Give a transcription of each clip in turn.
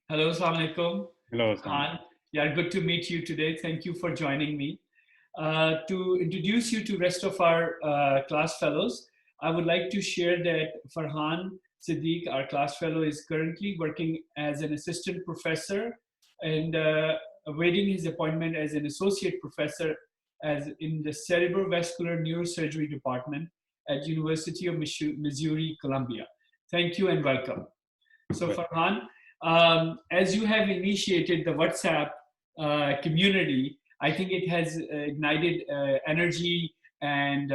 Hello, Assalamu alaikum. Hello, Sam. Farhan. Yeah, good to meet you today. Thank you for joining me. To introduce you to rest of our class fellows, I would like to share that Farhan Siddiq, our class fellow, is currently working as an assistant professor and awaiting his appointment as an associate professor as in the Cerebrovascular Neurosurgery department at University of Missouri, Columbia. Thank you and welcome. So Well, Farhan, as you have initiated the WhatsApp community, I think it has ignited energy and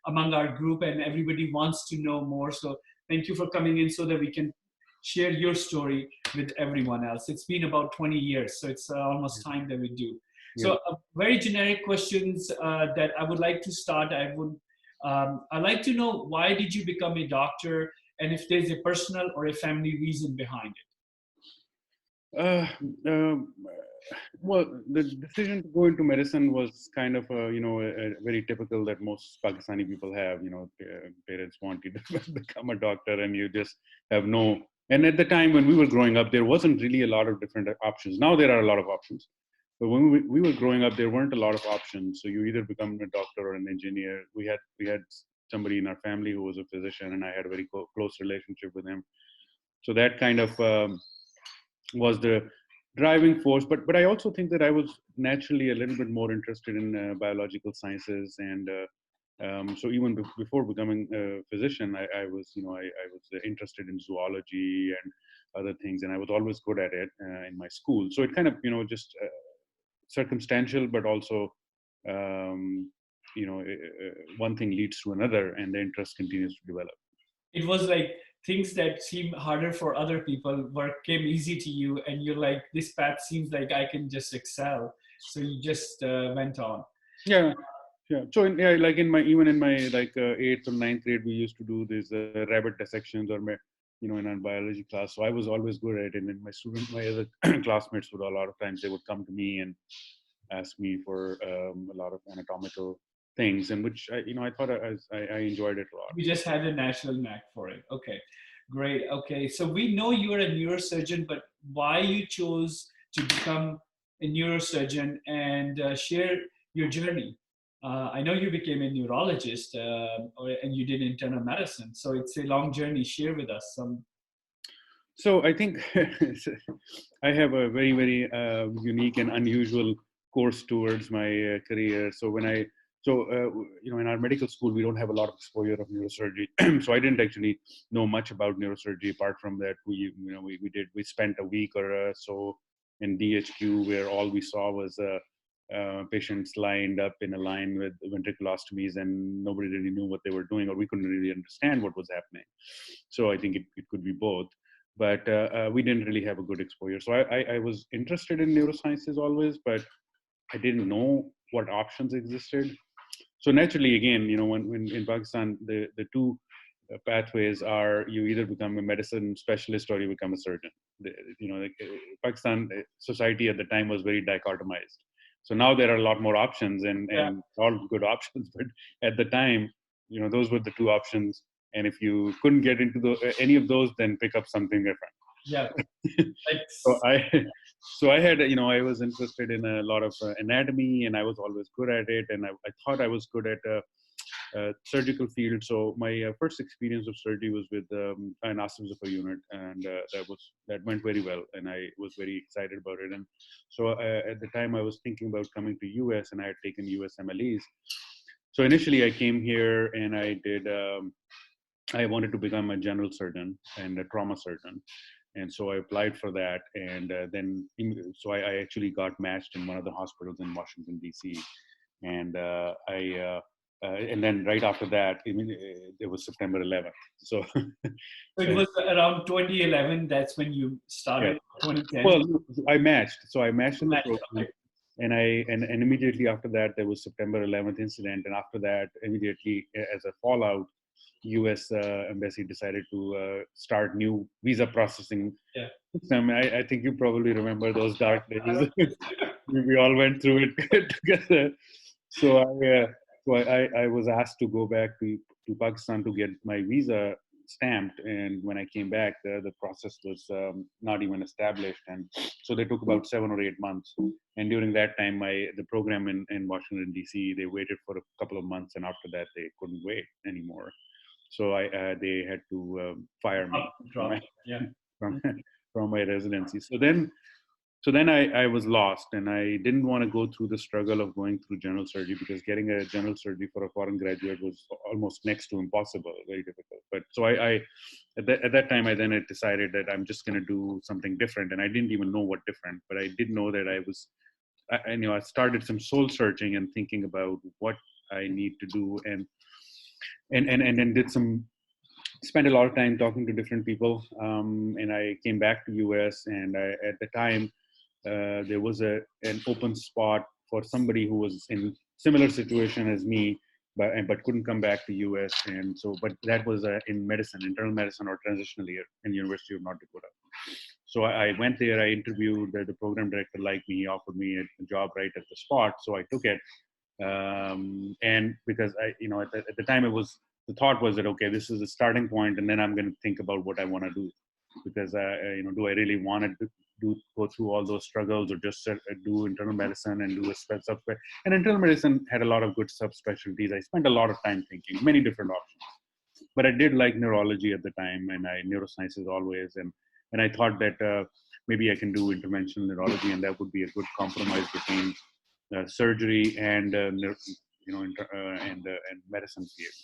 among our group, and everybody wants to know more. So thank you for coming in so that we can share your story with everyone else. It's been about 20 years, so it's almost time that we do. yeah. So very generic questions that I would like to start. I'd like to know, why did you become a doctor, and if there's a personal or a family reason behind it. Uh, um, well, the decision to go into medicine was kind of, a very typical that most Pakistani people have. Parents want you to become a doctor, and you just have no. And at the time when we were growing up, there wasn't really a lot of different options. Now there are a lot of options, but when we were growing up, there weren't a lot of options. So you either become a doctor or an engineer. We had somebody in our family who was a physician, and I had a very close relationship with him. So that kind of was the driving force. But I also think that I was naturally a little bit more interested in biological sciences, and so even before becoming a physician, I was I was interested in zoology and other things, and I was always good at it in my school. So it kind of just circumstantial, but also one thing leads to another, and the interest continues to develop. It was like things that seem harder for other people work came easy to you, and you're like, this path seems like I can just excel. So you just went on. Yeah. Yeah. So yeah, like even in my like eighth or ninth grade, we used to do these rabbit dissections or in our biology class. So I was always good at it, and my other classmates would a lot of times they would come to me and ask me for a lot of anatomical things, and which I thought I enjoyed it a lot. You just had a natural knack for it. Okay, great. Okay, so we know you're a neurosurgeon, but why you chose to become a neurosurgeon, and share your journey. I know you became a neurologist, and you did internal medicine, so it's a long journey. Share with us some. So I think I have a very, very unique and unusual course towards my career. So in our medical school, we don't have a lot of exposure of neurosurgery. So I didn't actually know much about neurosurgery. Apart from that, we spent a week or so in DHQ, where all we saw was patients lined up in a line with ventriculostomies, and nobody really knew what they were doing, or we couldn't really understand what was happening. So I think it could be both, but we didn't really have a good exposure. So I was interested in neurosciences always, but I didn't know what options existed. So naturally, again, when in Pakistan, the two pathways are, you either become a medicine specialist or you become a surgeon. Pakistan society at the time was very dichotomized. So now there are a lot more options, Yeah, and all good options. But at the time, those were the two options. And if you couldn't get into any of those, then pick up something different. yeah. so Like, I, so I had, I was interested in a lot of anatomy, and I was always good at it. And I thought I was good at surgical field. So my first experience of surgery was with an osteosophy unit, and that went very well, and I was very excited about it. And so at the time, I was thinking about coming to US, and I had taken US MLEs. So initially, I came here and I did. I wanted to become a general surgeon and a trauma surgeon, and so I applied for that. And I actually got matched in one of the hospitals in Washington D.C. And and then right after that, it was September 11th. So so it was around 2011. That's when you yeah, started. 2010. well, I matched. So I matched in the program, Okay. and and immediately after that, there was September 11th incident, and after that, immediately as a fallout, U.S. Embassy decided to start new visa processing Yeah. system. I think you probably remember those dark days. We all went through it together. So I was asked to go back to Pakistan to get my visa stamped. And when I came back, the process was not even established. And so they took about 7 or 8 months. And during that time, the program in Washington, D.C., they waited for a couple of months. And after that, they couldn't wait anymore. So they had to fire me from, from my residency. So then I was lost, and I didn't want to go through the struggle of going through general surgery, because getting a general surgery for a foreign graduate was almost next to impossible, very difficult. But so at that time, I then had decided that I'm just going to do something different, and I didn't even know what different, but I did know that I started some soul searching and thinking about what I need to do, and then spent a lot of time talking to different people, and I came back to US, and at the time, there was an open spot for somebody who was in similar situation as me, but couldn't come back to US. And so, but that was in medicine, internal medicine or transitional year in University of North Dakota. So I went there, I interviewed, the program director liked me, he offered me a job right at the spot. So I took it. And because at the time the thought was that, okay, this is a starting point, and then I'm going to think about what I want to do, because do I really want to go through all those struggles, or just do internal medicine and do a subspecialty? And internal medicine had a lot of good subspecialties. I spent a lot of time thinking many different options, but I did like neurology at the time, and neurosciences always, and I thought that maybe I can do interventional neurology, and that would be a good compromise between surgery and and medicine field.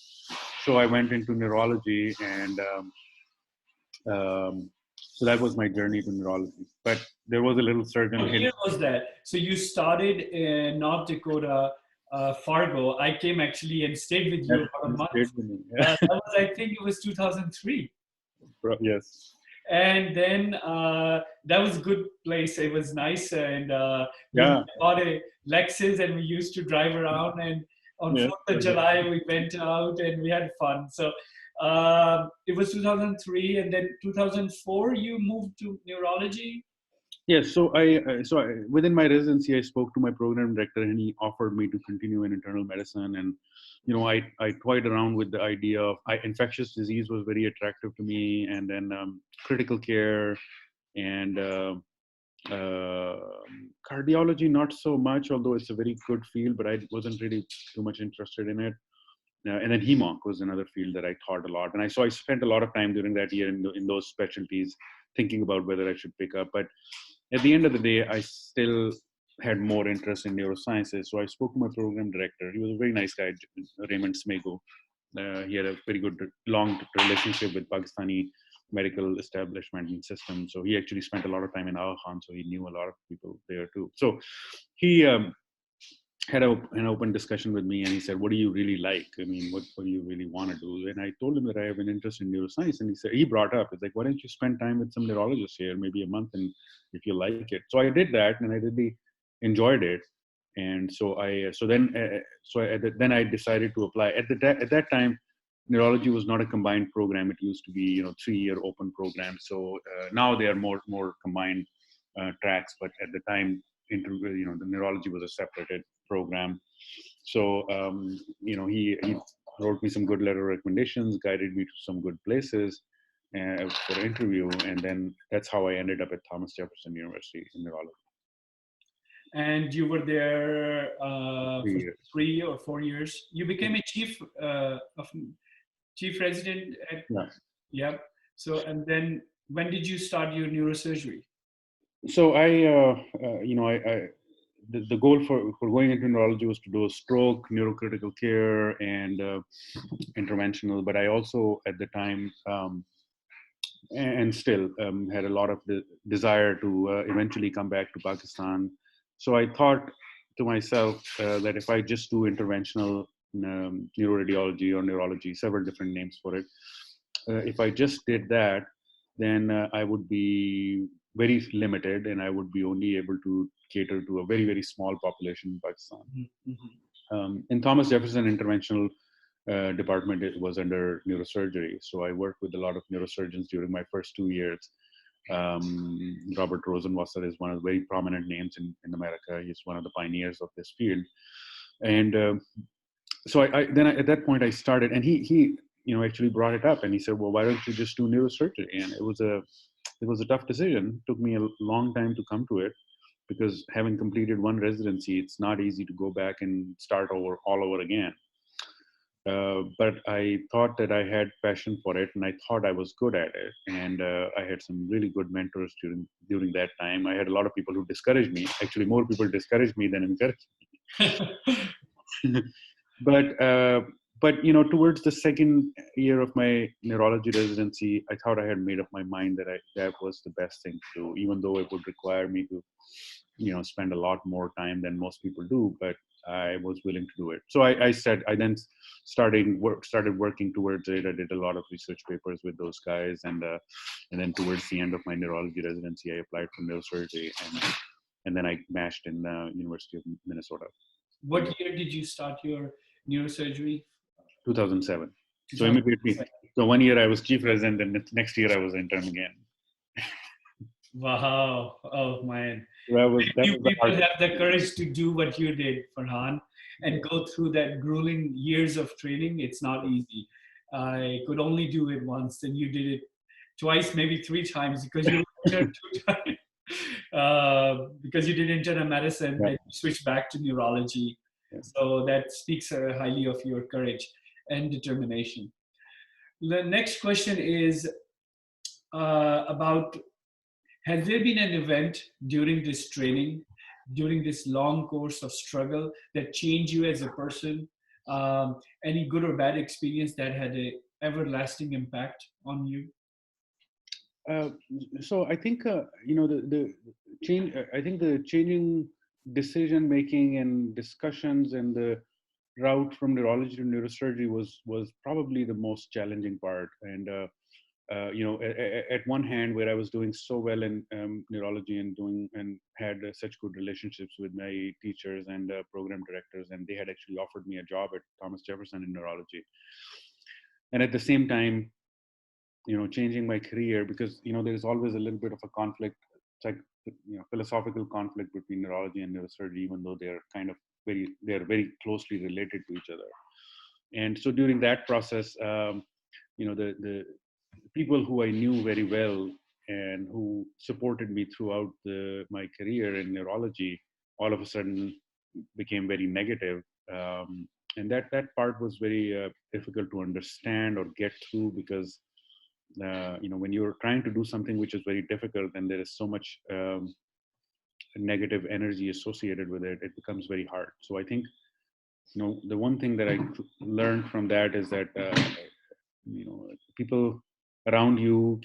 So I went into neurology, and so that was my journey to neurology. But there was a little surgeon. What year was that? So you started in North Dakota, Fargo. I came actually and stayed with you for a month. That was, I think it was 2003. Yes. And then that was a good place. It was nice, and we bought a Lexus, and we used to drive around. And on 4th of July, we went out and we had fun. So it was 2003, and then 2004, you moved to neurology. Yes, so within my residency, I spoke to my program director, and he offered me to continue in internal medicine. And I toyed around with the idea of infectious disease was very attractive to me, and then critical care, and cardiology not so much, although it's a very good field, but I wasn't really too much interested in it. And then hemonc was another field that I taught a lot, and I spent a lot of time during that year in those specialties, thinking about whether I should pick up. But at the end of the day, I still had more interest in neurosciences. So I spoke to my program director. He was a very nice guy, Raymond Smego. He had a very good, long relationship with Pakistani medical establishment and system. So he actually spent a lot of time in Aga Khan, so he knew a lot of people there too. So he had an open discussion with me, and he said, what do you really like? I mean, what do you really want to do? And I told him that I have an interest in neuroscience. And he brought up, it's like, why don't you spend time with some neurologists here, maybe a month, and if you like it. So I did that, and I really enjoyed it. And so then I decided to apply. At that time, neurology was not a combined program. It used to be, 3-year open program. So now they are more combined tracks. But at the time, the neurology was a separated program. So he wrote me some good letter of recommendations, guided me to some good places for interview, and then that's how I ended up at Thomas Jefferson University in neurology. And you were there for 3 or 4 years. You became a chief resident at. Yeah. So, and then when did you start your neurosurgery? So the goal for going into neurology was to do stroke, neurocritical care, and interventional. But I also, at the time, and still had a lot of the desire to eventually come back to Pakistan. So I thought to myself that if I just do interventional neuroradiology or neurology, several different names for it, if I just did that, then I would be very limited, and I would be only able to cater to a very, very small population in Pakistan. Mm-hmm. In Thomas Jefferson Interventional department, it was under neurosurgery. So I worked with a lot of neurosurgeons during my first 2 years. Robert Rosenwasser is one of the very prominent names in America. He's one of the pioneers of this field. And so then at that point I started, and he actually brought it up, and he said, well, why don't you just do neurosurgery? And it was a tough decision. It took me a long time to come to it, because having completed one residency, it's not easy to go back and start all over again. But I thought that I had passion for it, and I thought I was good at it. And I had some really good mentors during that time. I had a lot of people who discouraged me. Actually, more people discouraged me than encouraged me. But towards the second year of my neurology residency, I thought I had made up my mind that that was the best thing to do, even though it would require me to spend a lot more time than most people do, but I was willing to do it. So I then started working towards it. I did a lot of research papers with those guys, and then towards the end of my neurology residency, I applied for neurosurgery, and then I matched in the University of Minnesota. What year did you start your neurosurgery? 2007. So immediately, so 1 year I was chief resident, and next year I was intern again. Wow! Oh man! Few people have the courage to do what you did, Farhan, and go through that grueling years of training. It's not easy. I could only do it once, and you did it twice, maybe 3 times, because you interned 2 times. Because you did internal medicine, then you switched back to neurology. So that speaks highly of your courage and determination. The next question is about, has there been an event during this training, during this long course of struggle, that changed you as a person? Any good or bad experience that had an everlasting impact on you? So I think the change. I think the changing decision making and discussions and the route from neurology to neurosurgery was probably the most challenging part. And at one hand, where I was doing so well in neurology and had such good relationships with my teachers and program directors, and they had actually offered me a job at Thomas Jefferson in neurology. And at the same time, changing my career, because there's always a little bit of a conflict. It's like philosophical conflict between neurology and neurosurgery, even though they're very closely related to each other. And so during that process, the people who I knew very well and who supported me throughout my career in neurology, all of a sudden became very negative. And that part was very difficult to understand or get through, because when you're trying to do something which is very difficult and there is so much negative energy associated with it, it becomes very hard. So I think the one thing that I learned from that is that people around you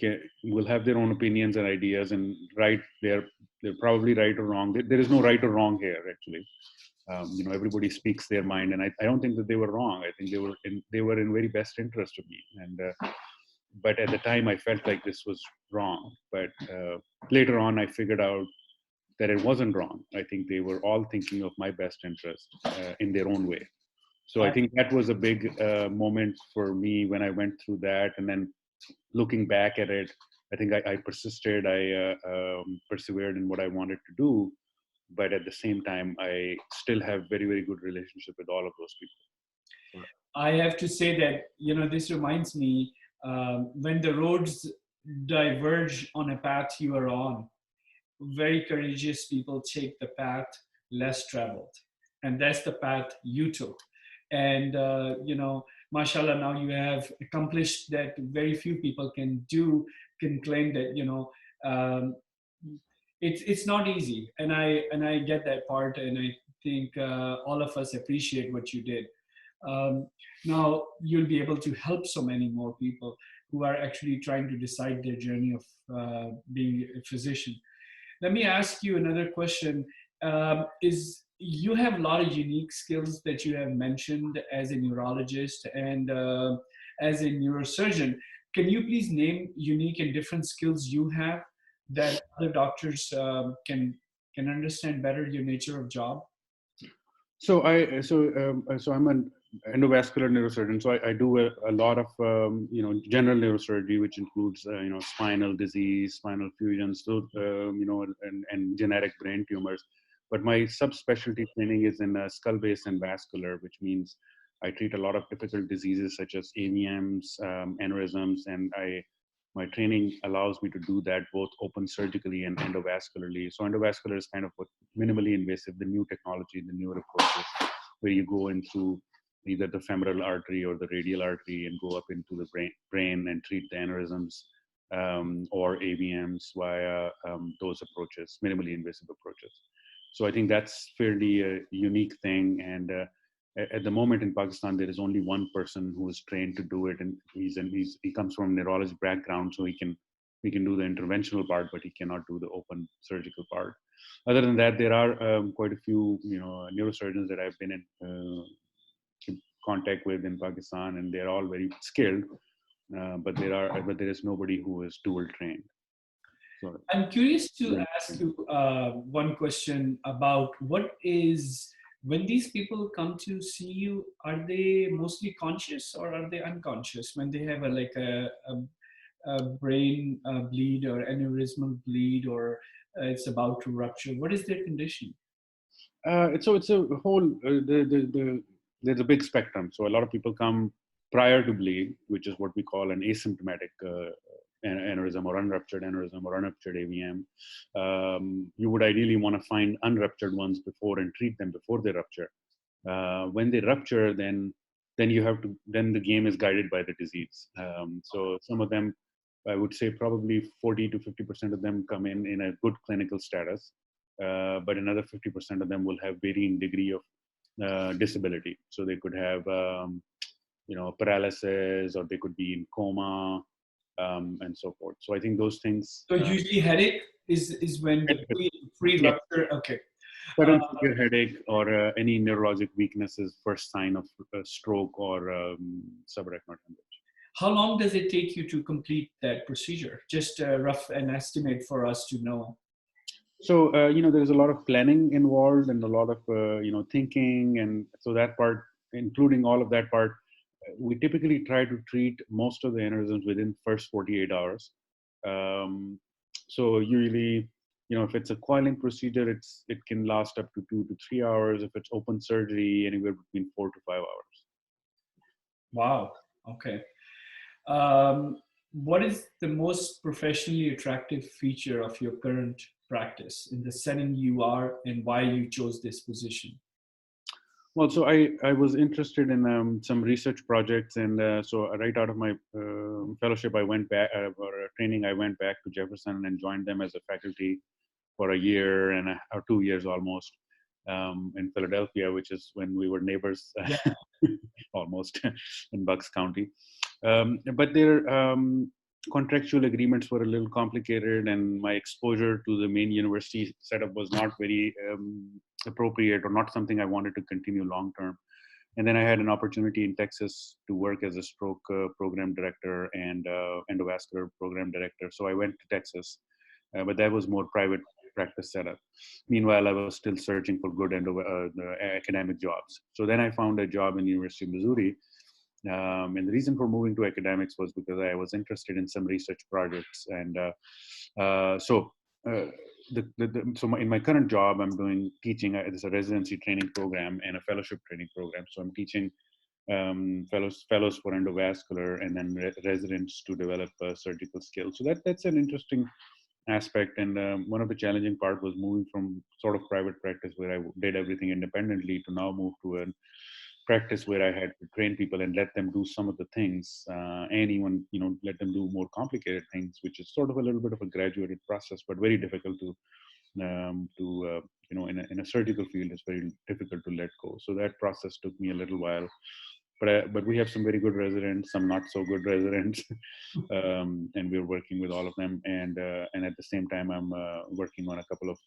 will have their own opinions and ideas, and they're probably right or wrong. There is no right or wrong here, actually. Everybody speaks their mind, and I don't think that they were wrong. I think they were in very best interest of me. And but at the time, I felt like this was wrong. But later on, I figured out that it wasn't wrong. I think they were all thinking of my best interest in their own way. So I think that was a big moment for me when I went through that. And then looking back at it, I think I persisted, I persevered in what I wanted to do. But at the same time, I still have very, very good relationship with all of those people. I have to say that, this reminds me, when the roads diverge on a path you are on, very courageous people take the path less traveled. And that's the path you took. And, mashallah, now you have accomplished that very few people can claim that, it's not easy. And I get that part. And I think all of us appreciate what you did. Now you'll be able to help so many more people who are actually trying to decide their journey of being a physician. Let me ask you another question. Is you have a lot of unique skills that you have mentioned as a neurologist and as a neurosurgeon. Can you please name unique and different skills you have that other doctors can understand better your nature of job? So I'm an endovascular neurosurgeon. So I do a lot of general neurosurgery, which includes spinal disease, spinal fusions, so and genetic brain tumors. But my subspecialty training is in skull base and vascular, which means I treat a lot of difficult diseases such as AVMs, aneurysms, and my training allows me to do that both open surgically and endovascularly. So endovascular is kind of what minimally invasive, the new technology, the newer approaches, where you go in through either the femoral artery or the radial artery and go up into the brain and treat the aneurysms or AVMs via those approaches, minimally invasive approaches. So I think that's fairly a unique thing. And at the moment in Pakistan, there is only one person who is trained to do it, and he comes from a neurology background, so he can do the interventional part, but he cannot do the open surgical part. Other than that, there are quite a few neurosurgeons that I've been in contact with in Pakistan, and they're all very skilled, but there is nobody who is dual trained. So, I'm curious to ask you one question about when these people come to see you, are they mostly conscious or are they unconscious when they have a brain bleed or aneurysmal bleed, or it's about to rupture? What is their condition? So it's a whole, there's a big spectrum. So a lot of people come prior to bleed, which is what we call an asymptomatic aneurysm or unruptured aneurysm or unruptured AVM. You would ideally want to find unruptured ones before and treat them before they rupture. When they rupture, then the game is guided by the disease. So some of them, I would say probably 40 to 50% of them come in a good clinical status, but another 50% of them will have varying degree of disability. So they could have paralysis, or they could be in coma, and so forth. So I think those things. So usually headache is when the pre-rupture. Okay. Sudden severe headache or any neurologic weakness is first sign of stroke or subarachnoid hemorrhage. How long does it take you to complete that procedure? Just a rough an estimate for us to know. So there's a lot of planning involved and a lot of thinking, and so that part, including all of that part, we typically try to treat most of the aneurysms within first 48 hours. So usually, if it's a coiling procedure, it can last up to 2 to 3 hours. If it's open surgery, anywhere between 4 to 5 hours. Wow. Okay. What is the most professionally attractive feature of your current practice in the setting you are, and why you chose this position? Well, so I was interested in some research projects, and so right out of my fellowship, I went back, or training, I went back to Jefferson and joined them as a faculty for a year or 2 years almost in Philadelphia, which is when we were neighbors, almost in Bucks County. But their contractual agreements were a little complicated, and my exposure to the main university setup was not very appropriate, or not something I wanted to continue long term. And then I had an opportunity in Texas to work as a stroke program director and endovascular program director. So I went to Texas, but that was more private practice setup. Meanwhile, I was still searching for good academic jobs. So then I found a job in the University of Missouri. And the reason for moving to academics was because I was interested in some research projects. And so in my current job, I'm doing teaching. It's a residency training program and a fellowship training program. So I'm teaching fellows for endovascular, and then residents to develop surgical skills. So that's an interesting aspect. And one of the challenging part was moving from sort of private practice where I did everything independently to now move to a practice where I had to train people and let them do some of the things, and even let them do more complicated things, which is sort of a little bit of a graduated process, but very difficult to in a surgical field, it's very difficult to let go. So that process took me a little while. But we have some very good residents, some not so good residents, and we're working with all of them. And at the same time, I'm working on a couple of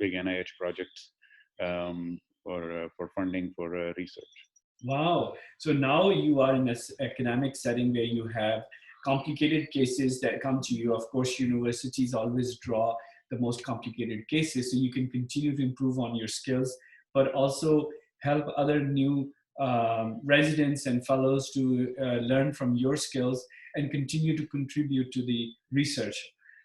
big NIH projects for funding for research. Wow! So now you are in an academic setting where you have complicated cases that come to you. Of course, universities always draw the most complicated cases, so you can continue to improve on your skills, but also help other new residents and fellows to learn from your skills and continue to contribute to the research.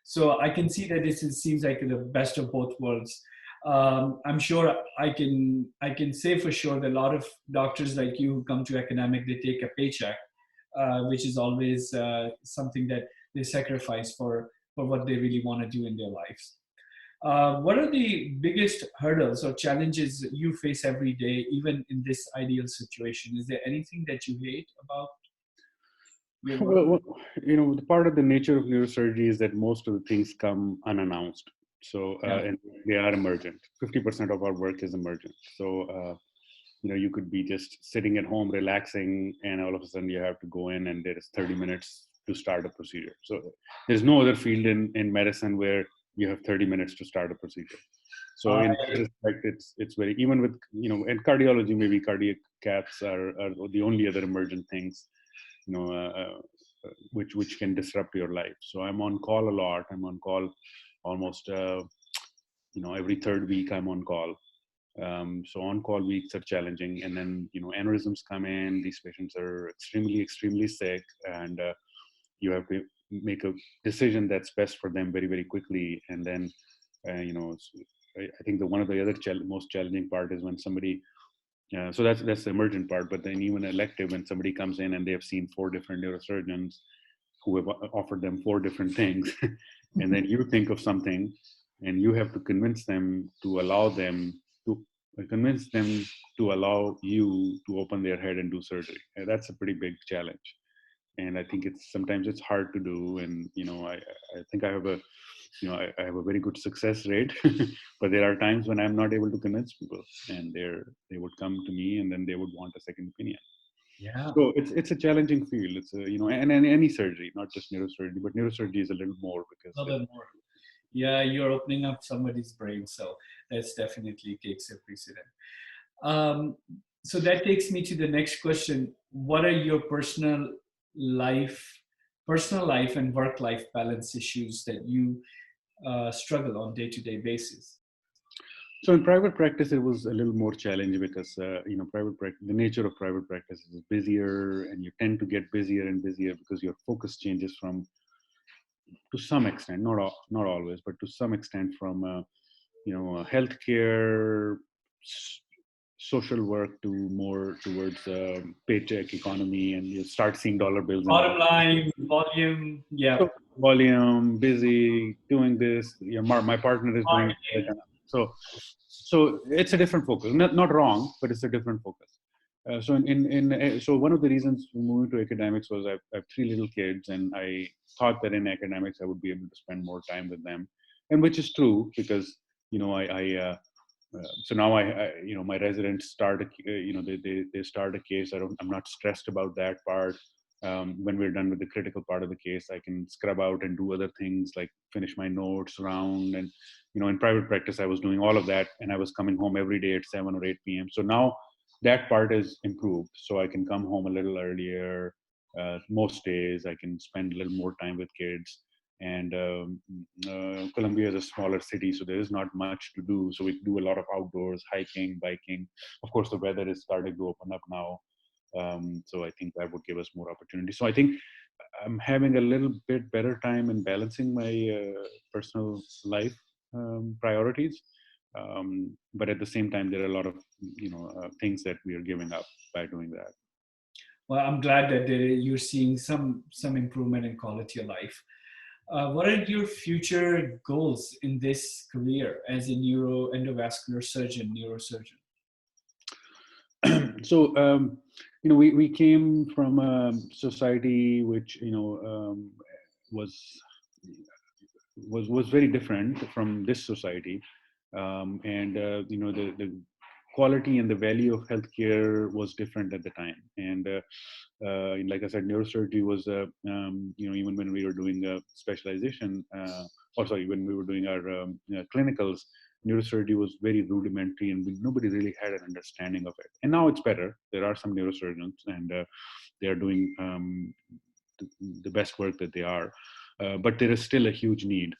So I can see that seems like the best of both worlds. I'm sure I can say for sure that a lot of doctors like you who come to academic, they take a paycheck, which is always something that they sacrifice for what they really want to do in their lives. What are the biggest hurdles or challenges you face every day, even in this ideal situation? Is there anything that you hate about your work? The part of the nature of neurosurgery is that most of the things come unannounced. So, Yeah. and they are emergent. 50% of our work is emergent. So, you could be just sitting at home, relaxing, and all of a sudden you have to go in and there is 30 minutes to start a procedure. So there's no other field in medicine where you have 30 minutes to start a procedure. So in that respect, it's very, even with, in cardiology, maybe cardiac caths are the only other emergent things, which can disrupt your life. So I'm on call a lot. I'm on call almost, every third week I'm on call. So on-call weeks are challenging, and then aneurysms come in. These patients are extremely sick, and you have to make a decision that's best for them very, very quickly. And then, I think one of the other most challenging part is when somebody. So that's the emergent part. But then even elective, when somebody comes in and they have seen 4 different neurosurgeons who have offered them 4 different things, and then you think of something, and you have to convince them to allow you to open their head and do surgery. And that's a pretty big challenge. And I think sometimes it's hard to do. And, I think I have I have a very good success rate, but there are times when I'm not able to convince people, and they would come to me and then they would want a second opinion. Yeah. So it's a challenging field. It's and any surgery, not just neurosurgery, but neurosurgery is a little more because A little bit more. Yeah, you're opening up somebody's brain, so that's definitely takes a precedent. Um, so that takes me to the next question. What are your personal life and work-life balance issues that you struggle on day-to-day basis? So in private practice, it was a little more challenging because the nature of private practice is busier, and you tend to get busier and busier because your focus changes from, to some extent, not always, but to some extent, from healthcare, social work, to more towards paycheck economy, and you start seeing dollar bills in the Bottom line, volume, yeah. so volume, busy, doing this. My partner is doing it, Marketing. so it's a different focus. Not wrong, but it's a different focus. So one of the reasons for moving to academics was I have 3 little kids, and I thought that in academics I would be able to spend more time with them, and which is true because so now my residents start they start a case. I'm not stressed about that part. When we're done with the critical part of the case, I can scrub out and do other things like finish my notes round. And in private practice, I was doing all of that, and I was coming home every day at 7 or 8 p.m. So now that part is improved. So I can come home a little earlier. Most days I can spend a little more time with kids. And Colombia is a smaller city, so there is not much to do. So we do a lot of outdoors, hiking, biking. Of course, the weather is starting to open up now. So I think that would give us more opportunity. So I think I'm having a little bit better time in balancing my personal life priorities. But at the same time, there are a lot of things that we are giving up by doing that. Well, I'm glad that you're seeing some improvement in quality of life. What are your future goals in this career as a endovascular surgeon, neurosurgeon? So we came from a society which was very different from this society, and the quality and the value of healthcare was different at the time. And like I said, neurosurgery was even when we were doing a specialization, when we were doing our clinicals, neurosurgery was very rudimentary, and nobody really had an understanding of it. And now it's better. There are some neurosurgeons, and they are doing the best work that they are, but there is still a huge need.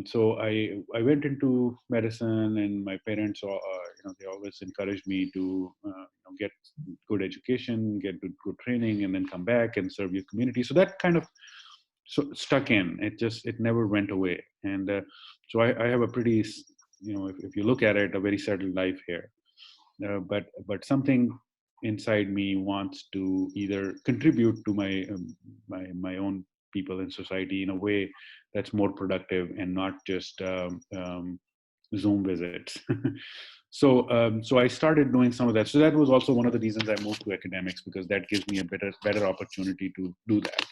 So I went into medicine, and my parents, they always encouraged me to get good education, get good training, and then come back and serve your community. So that kind of stuck in. It never went away. And so I have a pretty if you look at it, a very settled life here. But something inside me wants to either contribute to my own people in society in a way that's more productive and not just Zoom visits. So I started doing some of that. So that was also one of the reasons I moved to academics, because that gives me a better opportunity to do that.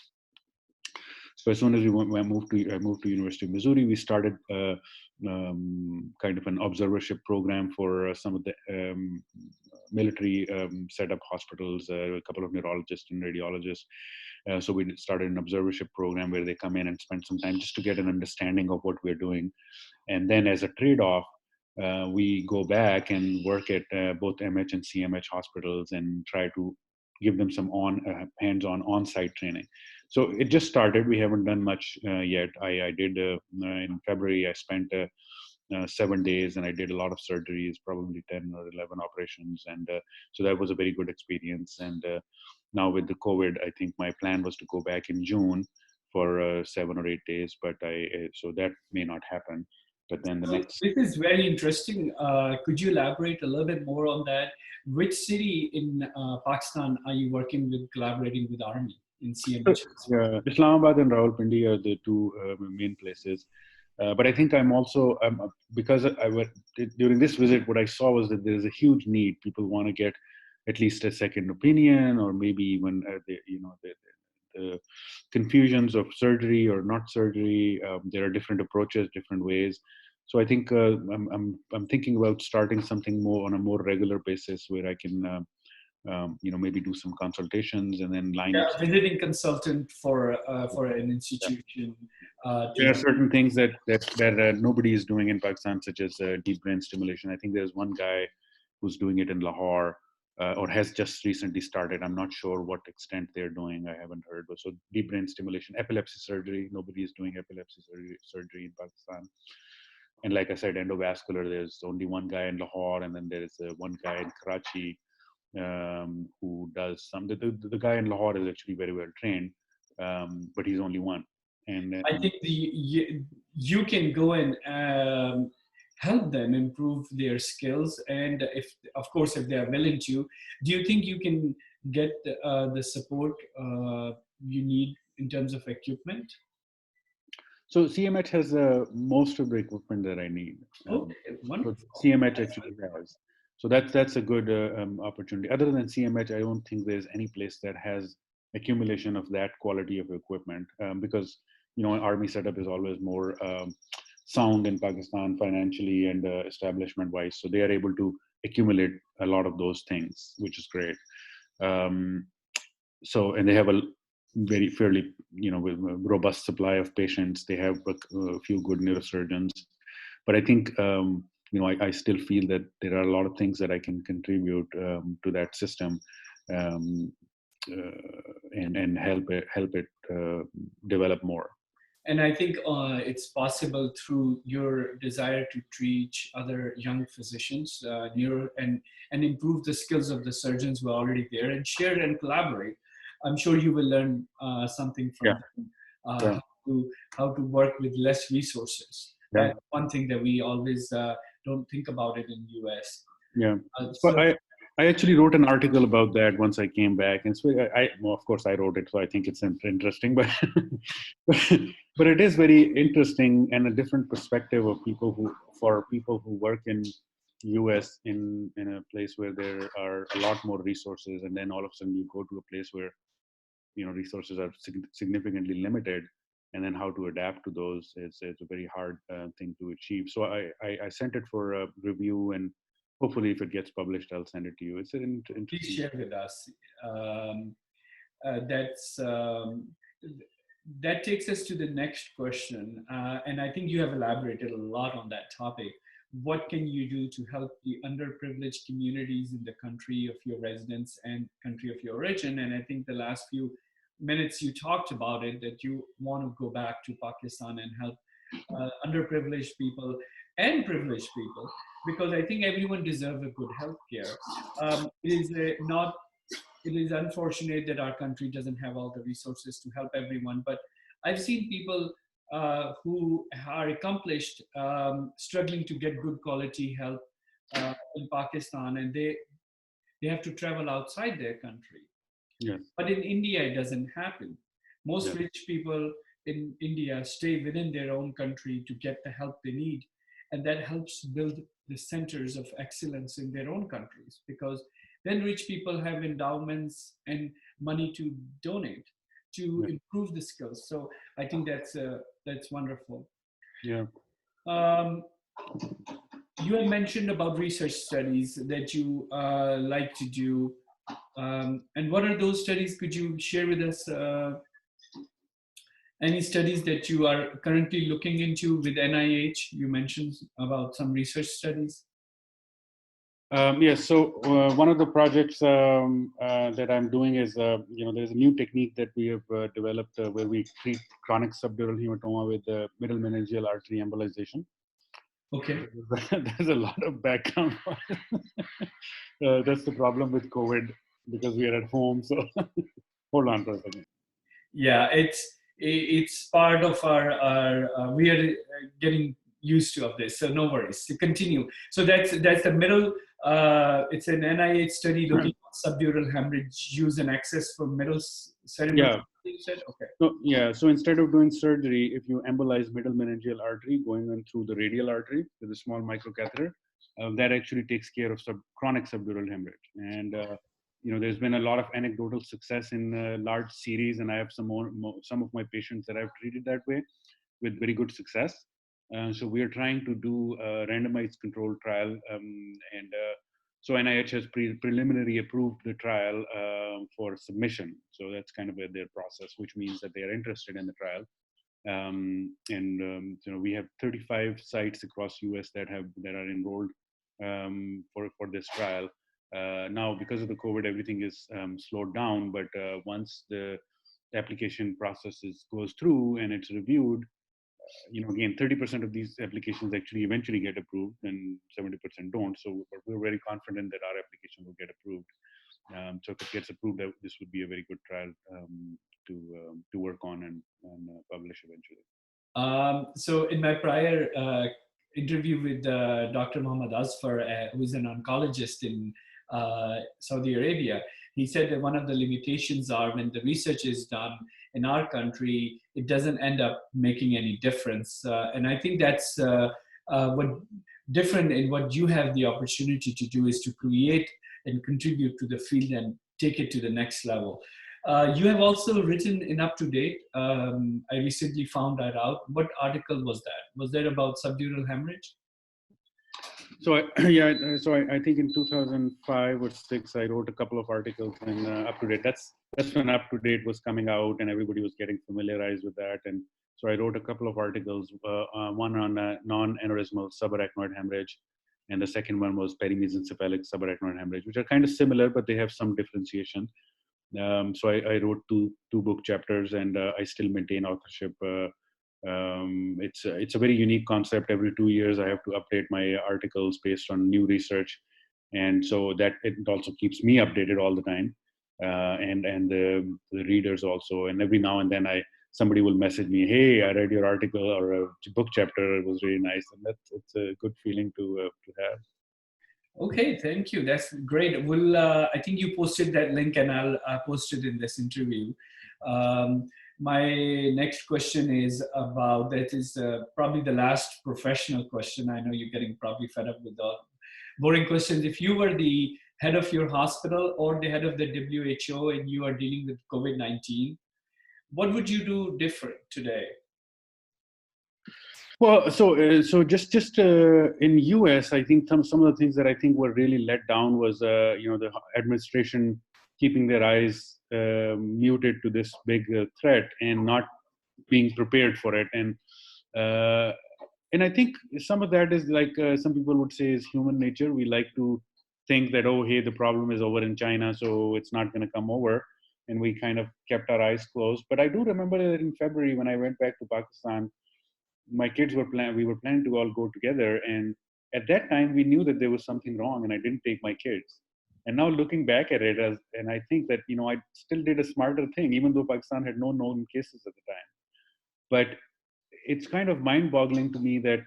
So as soon as I moved to University of Missouri, we started kind of an observership program for some of the military setup hospitals, a couple of neurologists and radiologists. So we started an observership program where they come in and spend some time just to get an understanding of what we're doing. And then as a trade-off, we go back and work at both MH and CMH hospitals and try to give them some hands-on on-site training. So it just started. We haven't done much yet. I did in February. I spent 7 days and I did a lot of surgeries, probably 10 or 11 operations, and so that was a very good experience. And now with the COVID, I think my plan was to go back in June for 7 or 8 days, but so that may not happen. But then the next. This is very interesting. Could you elaborate a little bit more on that? Which city in Pakistan are you working with, collaborating with Army in CMH? Islamabad and Rawalpindi are the two main places. But I think I'm also, because during this visit, what I saw was that there's a huge need. People want to get at least a second opinion, or maybe even the confusions of surgery or not surgery. There are different approaches, different ways. So I think I'm thinking about starting something more on a more regular basis, where I can maybe do some consultations and then line up. Visiting consultant for an institution. There are certain things that nobody is doing in Pakistan, such as deep brain stimulation. I think there's one guy who's doing it in Lahore, or has just recently started. I'm not sure what extent they're doing. I haven't heard. So deep brain stimulation, epilepsy surgery. Nobody is doing epilepsy surgery in Pakistan. And like I said, endovascular, there's only one guy in Lahore, and then there's one guy in Karachi who does some. The guy in Lahore is actually very well trained, but he's only one. And I think you can go and help them improve their skills, and if they are willing to, do you think you can get the support you need in terms of equipment? So CMH has most of the equipment that I need. Okay, wonderful. So CMH actually has. So that's a good opportunity. Other than CMH, I don't think there's any place that has accumulation of that quality of equipment, because Army setup is always more sound in Pakistan financially and establishment wise. So they are able to accumulate a lot of those things, which is great. So, and they have a very fairly, robust supply of patients. They have a few good neurosurgeons, but I think, I still feel that there are a lot of things that I can contribute to that system, and help it develop more. And I think it's possible through your desire to reach other young physicians, and improve the skills of the surgeons who are already there, and share and collaborate. I'm sure you will learn something from them, how to work with less resources. Yeah. That's one thing that we always don't think about it in US. Yeah. I actually wrote an article about that once I came back, and so of course I wrote it, so I think it's interesting, but but it is very interesting and a different perspective of people who work in US in a place where there are a lot more resources, and then all of a sudden you go to a place where resources are significantly limited, and then how to adapt to those is a very hard thing to achieve. So I sent it for a review, and hopefully if it gets published, I'll send it to you. It's an interesting. Please share with us. That takes us to the next question. And I think you have elaborated a lot on that topic. What can you do to help the underprivileged communities in the country of your residence and country of your origin? And I think the last few minutes you talked about it, that you want to go back to Pakistan and help underprivileged people and privileged people, because I think everyone deserves a good health care. It is unfortunate that our country doesn't have all the resources to help everyone, but I've seen people who are accomplished, struggling to get good quality help in Pakistan, and they have to travel outside their country. Yes. But in India, it doesn't happen. Most Yeah. rich people in India stay within their own country to get the help they need. And that helps build the centers of excellence in their own countries, because then rich people have endowments and money to donate to Yeah. improve the skills. So I think that's wonderful. Yeah. Um, you had mentioned about research studies that you like to do. And what are those studies? Could you share with us any studies that you are currently looking into with NIH? You mentioned about some research studies. Yes. So one of the projects that I'm doing is, there's a new technique that we have developed where we treat chronic subdural hematoma with middle meningeal artery embolization. Okay. There's a lot of background. That's the problem with COVID because we are at home. So hold on for a second. Yeah, it's part of our we are getting used to of this, so no worries. To continue. So that's the middle. It's an NIH study looking at subdural hemorrhage use and access for middle cerebral. Yeah. You said okay. So yeah. So instead of doing surgery, if you embolize middle meningeal artery going on through the radial artery with a small microcatheter, that actually takes care of chronic subdural hemorrhage. And there's been a lot of anecdotal success in large series, and I have some of my patients that I've treated that way with very good success. So we are trying to do a randomized controlled trial, and so NIH has preliminary approved the trial for submission. So that's kind of their process, which means that they are interested in the trial. We have 35 sites across US that are enrolled for this trial. Now, because of the COVID, everything is slowed down. But once the application process goes through and it's reviewed, again, 30% of these applications actually eventually get approved, and 70% don't. So we're very confident that our application will get approved. So if it gets approved, this would be a very good trial to work on and publish eventually. So in my prior interview with Dr. Muhammad Asfar, who is an oncologist in Saudi Arabia, he said that one of the limitations are when the research is done in our country, it doesn't end up making any difference. And I think that's what different in what you have the opportunity to do is to create and contribute to the field and take it to the next level. You have also written in Up to Date. I recently found that out. What article was that? Was that about subdural hemorrhage? So I think in 2005 or 6, I wrote a couple of articles in Up to Date. That's when Up to Date was coming out and everybody was getting familiarized with that. And so I wrote a couple of articles, one on non-aneurysmal subarachnoid hemorrhage, and the second one was perimesencephalic subarachnoid hemorrhage, which are kind of similar, but they have some differentiation. So I wrote two book chapters, and I still maintain authorship. It's a very unique concept. Every 2 years, I have to update my articles based on new research, and so that it also keeps me updated all the time, and the readers also. And every now and then, somebody will message me, "Hey, I read your article or a book chapter. It was really nice," and it's a good feeling to have. Okay, thank you. That's great. I think you posted that link, and I'll post it in this interview. My next question is about, that is probably the last professional question. I know you're getting probably fed up with all boring questions. If you were the head of your hospital or the head of the WHO and you are dealing with COVID-19, what would you do different today? Well, so just in US, I think some of the things that I think were really let down was the administration keeping their eyes muted to this big threat and not being prepared for it, and I think some of that is like some people would say is human nature. We like to think that, oh, hey, the problem is over in China, so it's not going to come over, and we kind of kept our eyes closed. But I do remember that in February when I went back to Pakistan, my kids we were planning to all go together, and at that time we knew that there was something wrong, and I didn't take my kids. And now looking back at it, and I think that I still did a smarter thing, even though Pakistan had no known cases at the time. But it's kind of mind-boggling to me that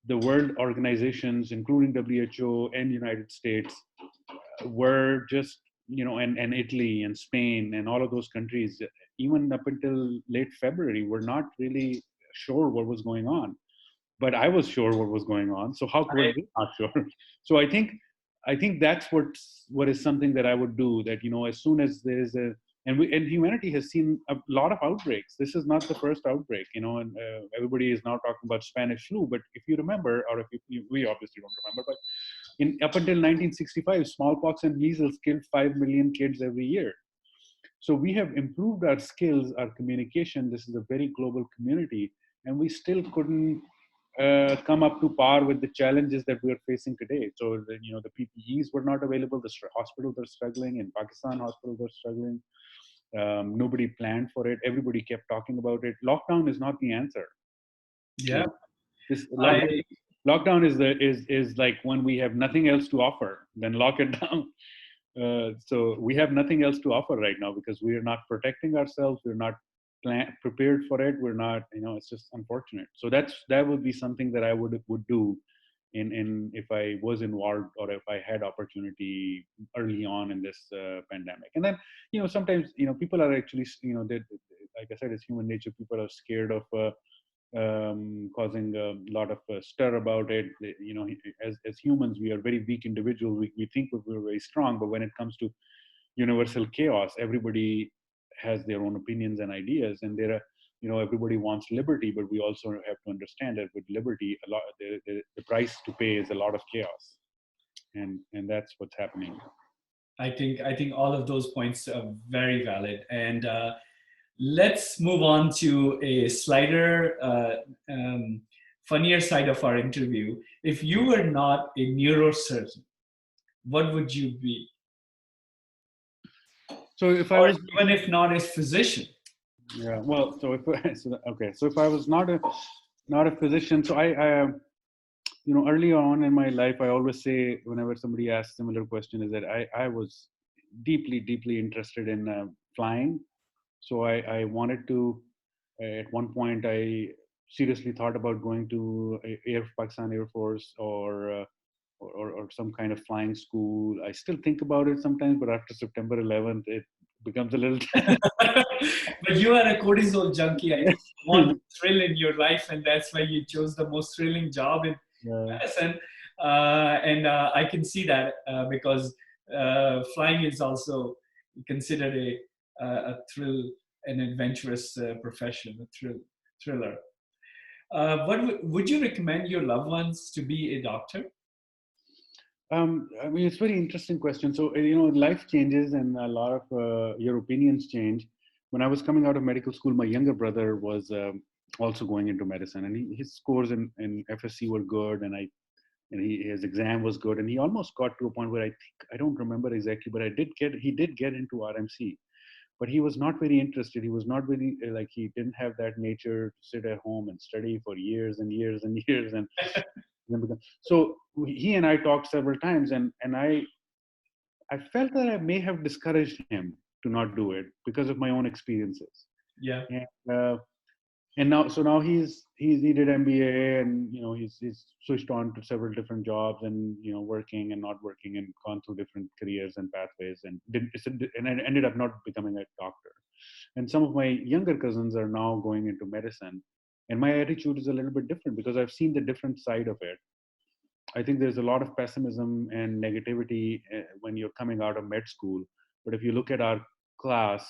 the world organizations, including WHO and United States, were just, and Italy and Spain and all of those countries, even up until late February, were not really sure what was going on. But I was sure what was going on. So how were they not sure? So I think that's what is something that I would do. That, as soon as there is and humanity has seen a lot of outbreaks. This is not the first outbreak, and everybody is now talking about Spanish flu. But if you remember, or if we obviously don't remember, but up until 1965, smallpox and measles killed 5 million kids every year. So we have improved our skills, our communication. This is a very global community, and we still couldn't come up to par with the challenges that we are facing today. So the PPEs were not available. The hospitals are struggling. In Pakistan, hospitals are struggling. Nobody planned for it. Everybody kept talking about it. Lockdown is not the answer. Yeah. This lockdown is like when we have nothing else to offer, then lock it down. So we have nothing else to offer right now because we are not protecting ourselves. We're not prepared for it. We're not, it's just unfortunate. So that would be something that I would do in if I was involved or if I had opportunity early on in this pandemic. And then, sometimes, people are actually, like I said, it's human nature. People are scared of causing a lot of stir about it. As humans, we are very weak individuals. We think we're very strong, but when it comes to universal chaos, everybody has their own opinions and ideas, and everybody wants liberty, but we also have to understand that with liberty, a lot the price to pay is a lot of chaos, and that's what's happening. I think all of those points are very valid, and let's move on to a slighter, funnier side of our interview. If you were not a neurosurgeon, what would you be? So if I was, even if not a physician. Yeah, well, so if I was not a physician, so I early on in my life, I always say whenever somebody asks similar question is that I was deeply interested in flying. So I wanted to, at one point, I seriously thought about going to Pakistan Air Force or some kind of flying school. I still think about it sometimes, but after September 11th, it becomes a little. But you are a cortisol junkie. I think you want thrill in your life, and that's why you chose the most thrilling job in medicine. And I can see that because flying is also considered a thrill, an adventurous profession, a thriller. What would you recommend your loved ones to be a doctor? I mean, it's a very interesting question. So, life changes and a lot of your opinions change. When I was coming out of medical school, my younger brother was also going into medicine, and his scores in FSC were good, and his exam was good, and he almost got to a point where I don't remember exactly, but he did get into RMC, but he was not very interested. He was not really he didn't have that nature to sit at home and study for years and years and years and. So he and I talked several times, and I felt that I may have discouraged him to not do it because of my own experiences. Yeah. And now he did MBA, and he's switched on to several different jobs, and working and not working, and gone through different careers and pathways, and ended up not becoming a doctor. And some of my younger cousins are now going into medicine. And my attitude is a little bit different because I've seen the different side of it. I think there's a lot of pessimism and negativity when you're coming out of med school. But if you look at our class,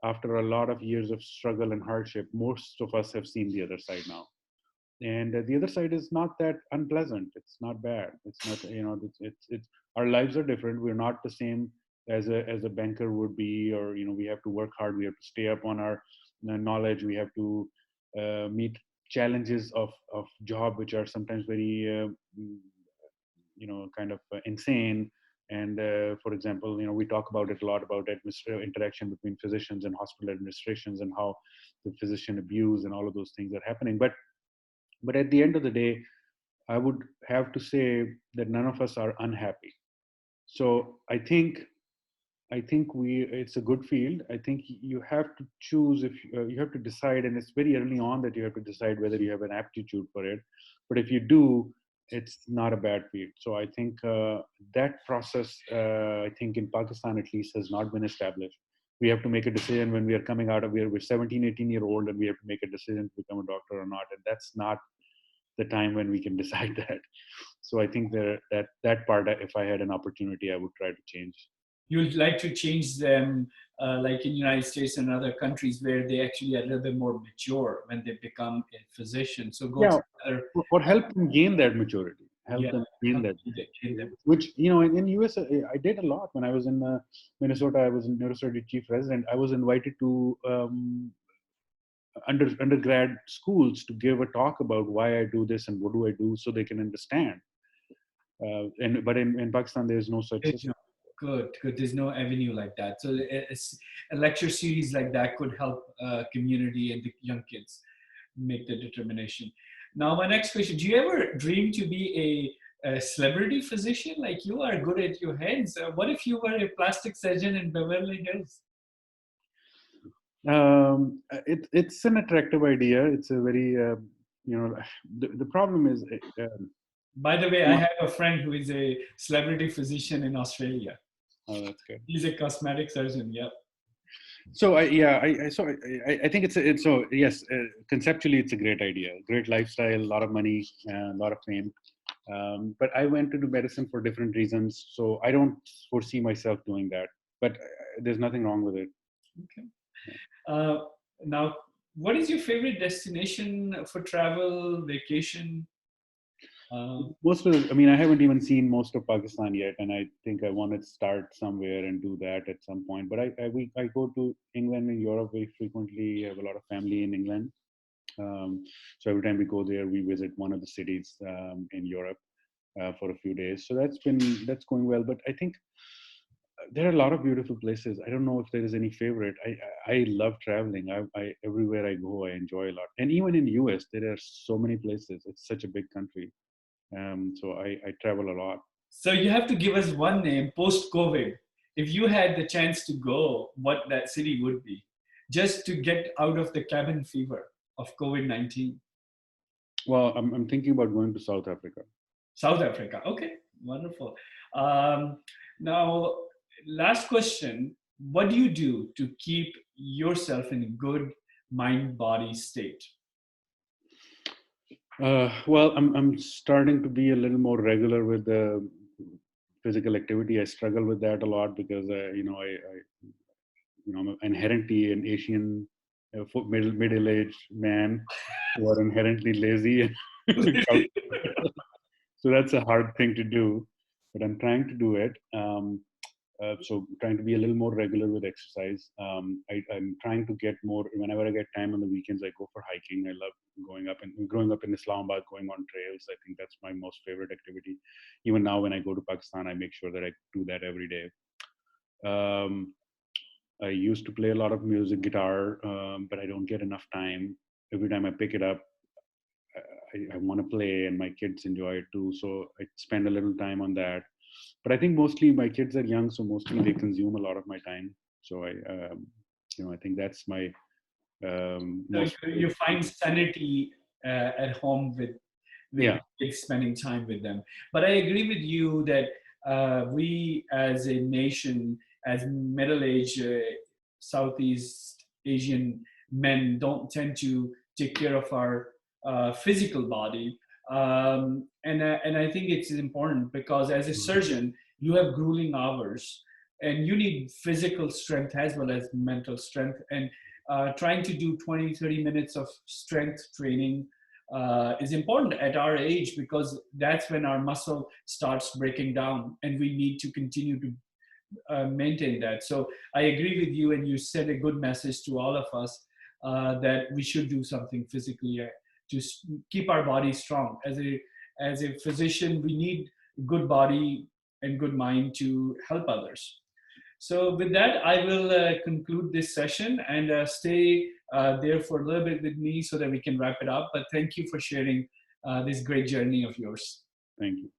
after a lot of years of struggle and hardship, most of us have seen the other side now. And the other side is not that unpleasant. It's not bad. It's not, it's our lives are different. We're not the same as a banker would be, or, we have to work hard. We have to stay up on our knowledge. We have to meet challenges of job, which are sometimes very, kind of insane. And for example, we talk about it a lot about interaction between physicians and hospital administrations, and how the physician abuse and all of those things are happening. But at the end of the day, I would have to say that none of us are unhappy. So I think I think it's a good field. I think you have to choose if you have to decide, and it's very early on that you have to decide whether you have an aptitude for it. But if you do, it's not a bad field. So I think that process, I think in Pakistan at least, has not been established. We have to make a decision when we are coming out of here. We're 17, 18-year-old, and we have to make a decision to become a doctor or not. And that's not the time when we can decide that. So I think that part, if I had an opportunity, I would try to change. You'd like to change them, like in the United States and other countries where they actually are a little bit more mature when they become a physician. So go to other, or help them gain that maturity. Help yeah, them gain that. gain them. Which, in US, I did a lot. When I was in Minnesota, I was in Neurosurgery chief resident. I was invited to undergrad schools to give a talk about why I do this and what do I do, so they can understand. But in Pakistan, there is no such system. Good. There's no avenue like that. So a lecture series like that could help community and the young kids make the determination. Now, my next question: do you ever dream to be a celebrity physician? Like, you are good at your hands. What if you were a plastic surgeon in Beverly Hills? It's an attractive idea. It's a very the problem is. By the way, I have a friend who is a celebrity physician in Australia. Oh, that's good. He's a cosmetic surgeon. Yep. So I think it's so yes, conceptually it's a great idea, great lifestyle, a lot of money, a lot of fame. But I went to do medicine for different reasons, so I don't foresee myself doing that. But there's nothing wrong with it. Okay. Now, what is your favorite destination for travel, vacation? Most of I haven't even seen most of Pakistan yet, and I think I want to start somewhere and do that at some point. But I go to England and Europe very frequently. I have a lot of family in England, so every time we go there, we visit one of the cities in Europe for a few days. So that's going well. But I think there are a lot of beautiful places. I don't know if there is any favorite. I love traveling. I everywhere I go, I enjoy a lot. And even in the US, there are so many places. It's such a big country. So I travel a lot. So you have to give us one name post-COVID. If you had the chance to go, what that city would be, just to get out of the cabin fever of COVID-19. Well, I'm thinking about going to South Africa. South Africa. Okay, wonderful. Now, last question. What do you do to keep yourself in a good mind-body state? Well, I'm starting to be a little more regular with the physical activity. I struggle with that a lot because I'm inherently an Asian middle-aged man who are inherently lazy, so that's a hard thing to do. But I'm trying to do it. So trying to be a little more regular with exercise. I'm trying to get more, whenever I get time on the weekends, I go for hiking. I love growing up in Islamabad, going on trails. I think that's my most favorite activity. Even now when I go to Pakistan, I make sure that I do that every day. I used to play a lot of music, guitar, but I don't get enough time. Every time I pick it up, I want to play, and my kids enjoy it too. So I spend a little time on that. But I think mostly my kids are young, so mostly they consume a lot of my time. So I think that's my. So you find sanity at home with kids, spending time with them. But I agree with you that we as a nation, as middle-aged Southeast Asian men, don't tend to take care of our physical body. And I think it's important because as a surgeon, you have grueling hours and you need physical strength as well as mental strength. And trying to do 20, 30 minutes of strength training is important at our age because that's when our muscle starts breaking down and we need to continue to maintain that. So I agree with you, and you sent a good message to all of us that we should do something physically to keep our body strong. As a physician, we need good body and good mind to help others. So with that, I will conclude this session and stay there for a little bit with me so that we can wrap it up. But thank you for sharing this great journey of yours. Thank you.